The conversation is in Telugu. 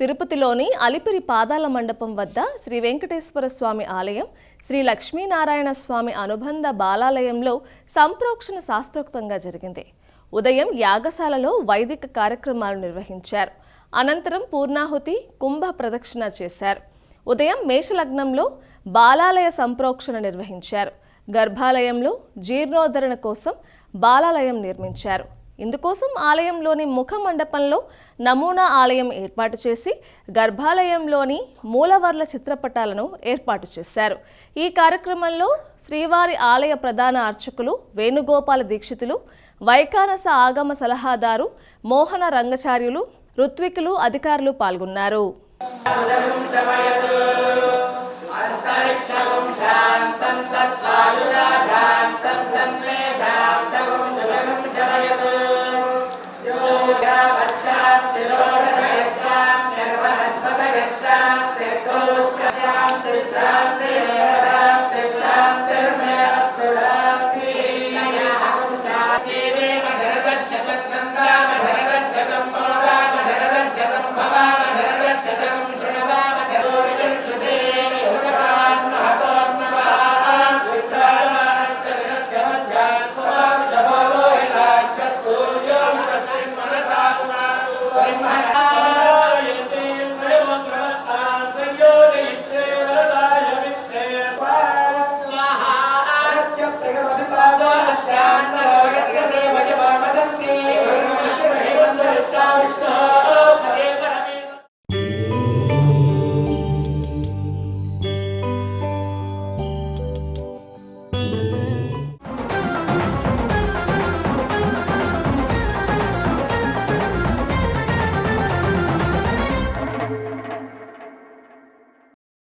తిరుపతిలోని అలిపిరి పాదాల మండపం వద్ద శ్రీ వెంకటేశ్వర స్వామి ఆలయం, శ్రీ లక్ష్మీనారాయణ స్వామి అనుబంధ బాలాలయంలో సంప్రోక్షణ శాస్త్రోక్తంగా జరిగింది. ఉదయం యాగశాలలో వైదిక కార్యక్రమాలు నిర్వహించారు. అనంతరం పూర్ణాహుతి, కుంభ ప్రదక్షిణ చేశారు. ఉదయం మేషలగ్నంలో బాలాలయ సంప్రోక్షణ నిర్వహించారు. గర్భాలయంలో జీర్ణోద్ధరణ కోసం బాలాలయం నిర్మించారు. ఇందుకోసం ఆలయంలోని ముఖ మండపంలో నమూనా ఆలయం ఏర్పాటు చేసి గర్భాలయంలోని మూలవర్ల చిత్రపటాలను ఏర్పాటు చేశారు. ఈ కార్యక్రమంలో శ్రీవారి ఆలయ ప్రధాన అర్చకులు వేణుగోపాల దీక్షితులు, వైకానస ఆగమ సలహాదారు మోహన రంగచార్యులు, ఋత్వికులు, అధికారులు పాల్గొన్నారు.